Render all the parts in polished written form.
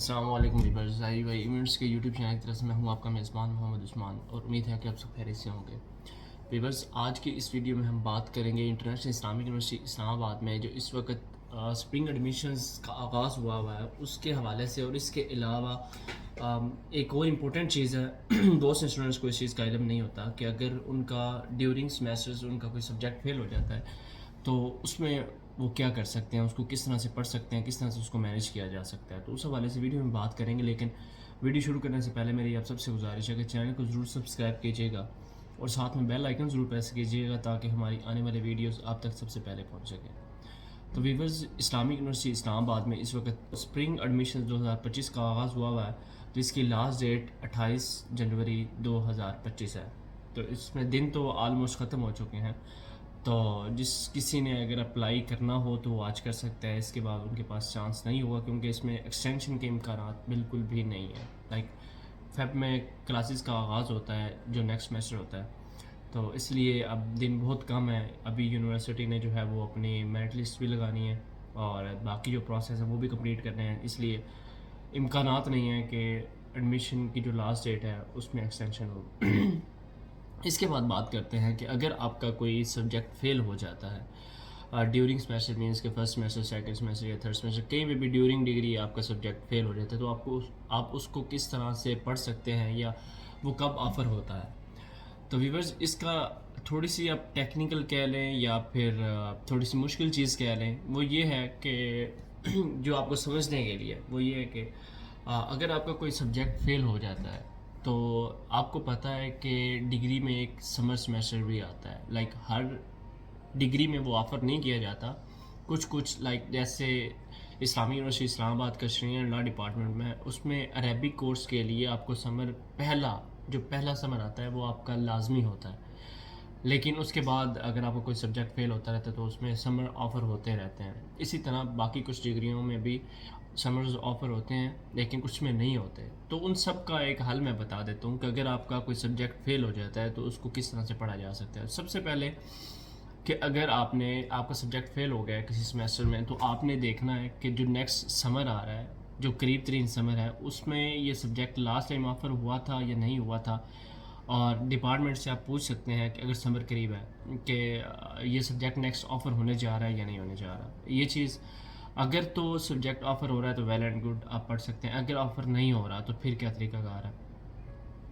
अस्सलाम वालेकुम व्यूअर्स, आई भाई इवेंट्स के यूट्यूब चैनल की तरफ से मैं हूँ आपका मेज़बान मोहम्मद उस्मान और उम्मीद है कि आप सब खैरियत से होंगे। व्यूअर्स, आज की इस वीडियो में हम बात करेंगे इंटरनेशनल इस्लामिक यूनिवर्सिटी इस्लामाबाद में जो इस वक्त स्प्रिंग एडमिशन्स का आगाज़ हुआ है उसके हवाले से, और इसके अलावा एक और इम्पोर्टेंट चीज़ है बहुत से स्टूडेंट्स को इस चीज़ का इल्म नहीं होता कि अगर उनका ड्यूरिंग सेमेस्टर्स उनका कोई सब्जेक्ट फेल हो जाता है तो उसमें वो क्या कर सकते हैं, उसको किस तरह से पढ़ सकते हैं, किस तरह से उसको मैनेज किया जा सकता है। तो उस हवाले से वीडियो में बात करेंगे, लेकिन वीडियो शुरू करने से पहले मेरी आप सबसे गुजारिश है कि चैनल को ज़रूर सब्सक्राइब कीजिएगा और साथ में बेल आइकन ज़रूर प्रेस कीजिएगा ताकि हमारी आने वाले वीडियोस आप तक सबसे पहले पहुंच सकें। तो व्यूअर्स, इस्लामिक यूनिवर्सिटी इस्लामाबाद में इस वक्त स्प्रिंग एडमिशन 2025 का आगाज़ हुआ है, जिसकी लास्ट डेट 28 जनवरी 2025 है। तो इसमें दिन तो आलमोस्ट ख़त्म हो चुके हैं, तो जिस किसी ने अगर अप्लाई करना हो तो वो आज कर सकता है। इसके बाद उनके पास चांस नहीं होगा क्योंकि इसमें एक्सटेंशन के इम्कान बिल्कुल भी नहीं है। लाइक फेब में क्लासेस का आगाज़ होता है जो नेक्स्ट सेमेस्टर होता है, तो इसलिए अब दिन बहुत कम है। अभी यूनिवर्सिटी ने जो है वो अपनी मेरिट लिस्ट भी लगानी है और बाकी जो प्रोसेस है वो भी कंप्लीट करने हैं, इसलिए इम्कानात नहीं है कि एडमिशन की जो लास्ट डेट है उसमें एक्सटेंशन हो। इसके बाद बात करते हैं कि अगर आपका कोई सब्जेक्ट फेल हो जाता है ड्यूरिंग सेमेस्टर, मीन्स के फर्स्ट सेमेस्टर, सेकंड सेमेस्टर या थर्ड सेमेस्टर, कहीं पे भी ड्यूरिंग डिग्री आपका सब्जेक्ट फेल हो जाता है, तो आप उसको किस तरह से पढ़ सकते हैं या वो कब ऑफ़र होता है। तो व्यूअर्स, इसका थोड़ी सी आप टेक्निकल कह लें या फिर थोड़ी सी मुश्किल चीज़ कह लें, वो ये है कि जो आपको समझने के लिए वो ये है कि अगर आपका कोई सब्जेक्ट फेल हो जाता है तो आपको पता है कि डिग्री में एक समर सेमेस्टर भी आता है। लाइक हर डिग्री में वो ऑफ़र नहीं किया जाता, कुछ लाइक जैसे इस्लामी यूनिवर्सिटी इस्लामाबाद का शरीयत लॉ डिपार्टमेंट में, उसमें अरेबिक कोर्स के लिए आपको समर पहला समर आता है वो आपका लाजमी होता है। लेकिन उसके बाद अगर आपको कोई सब्जेक्ट फेल होता रहता है तो उसमें समर ऑफ़र होते रहते हैं। इसी तरह बाकी कुछ डिग्रियों में भी समर्स ऑफ़र होते हैं लेकिन कुछ में नहीं होते। तो उन सब का एक हल मैं बता देता हूँ कि अगर आपका कोई सब्जेक्ट फेल हो जाता है तो उसको किस तरह से पढ़ा जा सकता है। सबसे पहले कि अगर आपका सब्जेक्ट फेल हो गया है किसी सेमेस्टर में, तो आपने देखना है कि जो नेक्स्ट समर आ रहा है, जो करीब तरीन समर है, उसमें ये सब्जेक्ट लास्ट टाइम ऑफ़र हुआ था या नहीं हुआ था। और डिपार्टमेंट से आप पूछ सकते हैं कि अगर समर करीब है कि ये सब्जेक्ट नेक्स्ट ऑफ़र होने जा रहा है या नहीं होने जा रहा। ये चीज़ अगर तो सब्जेक्ट ऑफ़र हो रहा है तो वेल एंड गुड, आप पढ़ सकते हैं। अगर ऑफ़र नहीं हो रहा तो फिर क्या तरीक़ाकार है,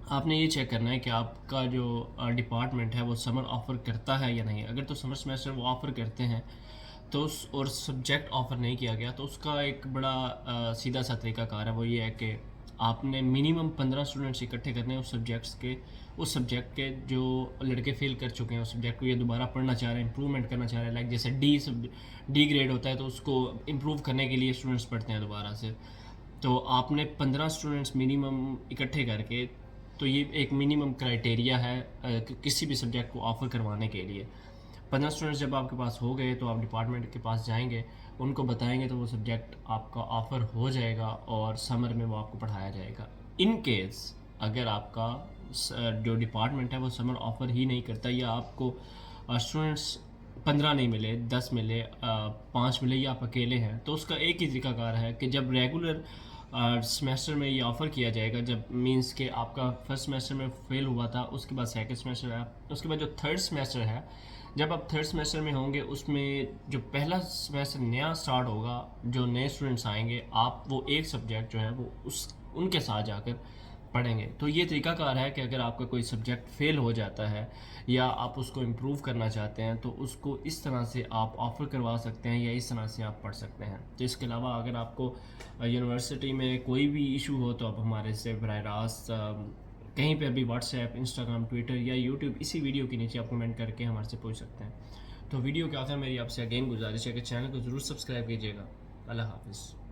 आपने ये चेक करना है कि आपका जो डिपार्टमेंट है वो समर ऑफ़र करता है या नहीं। अगर तो समर सेमेस्टर वो ऑफ़र करते हैं तो और सब्जेक्ट ऑफ़र नहीं किया गया तो उसका एक बड़ा सीधा सा तरीक़ाकार है, वो ये है कि आपने मिनिमम 15 स्टूडेंट्स इकट्ठे करने हैं उस सब्जेक्ट के जो लड़के फेल कर चुके हैं उस सब्जेक्ट को, ये दोबारा पढ़ना चाह रहे हैं, इंप्रूवमेंट करना चाह रहे हैं। लाइक जैसे डी ग्रेड होता है तो उसको इम्प्रूव करने के लिए स्टूडेंट्स पढ़ते हैं दोबारा से। तो आपने 15 स्टूडेंट्स मिनिमम इकट्ठे करके, तो ये एक मिनिमम क्राइटेरिया है किसी भी सब्जेक्ट को ऑफ़र करवाने के लिए। 15 स्टूडेंट्स जब आपके पास हो गए तो आप डिपार्टमेंट के पास जाएंगे, उनको बताएंगे तो वो सब्जेक्ट आपका ऑफ़र हो जाएगा और समर में वो आपको पढ़ाया जाएगा। इन केस अगर आपका जो डिपार्टमेंट है वो समर ऑफ़र ही नहीं करता या आपको स्टूडेंट्स 15 नहीं मिले, 10 मिले, 5 मिले या आप अकेले हैं, तो उसका एक ही तरीक़ाकार है कि जब रेगुलर सेमेस्टर में ये ऑफ़र किया जाएगा, जब मींस के आपका फर्स्ट सेमेस्टर में फेल हुआ था, उसके बाद सेकंड सेमेस्टर है, उसके बाद जो थर्ड सेमेस्टर है, जब आप थर्ड सेमेस्टर में होंगे उसमें जो पहला सेमेस्टर नया स्टार्ट होगा, जो नए स्टूडेंट्स आएंगे, आप वो एक सब्जेक्ट जो है वो उनके साथ जाकर पढ़ेंगे। तो ये तरीक़ाकार है कि अगर आपका कोई सब्जेक्ट फ़ेल हो जाता है या आप उसको इम्प्रूव करना चाहते हैं तो उसको इस तरह से आप ऑफ़र करवा सकते हैं या इस तरह से आप पढ़ सकते हैं। तो इसके अलावा अगर आपको यूनिवर्सिटी में कोई भी इशू हो तो आप हमारे से बराह रास्त कहीं पे भी व्हाट्सएप, इंस्टाग्राम, ट्विटर या यूट्यूब, इसी वीडियो के नीचे आप कमेंट करके हमारे से पूछ सकते हैं। तो वीडियो के आखिर मेरी आपसे अगेन गुजारिश है कि चैनल को ज़रूर सब्सक्राइब कीजिएगा। अल्लाह हाफ़िज़।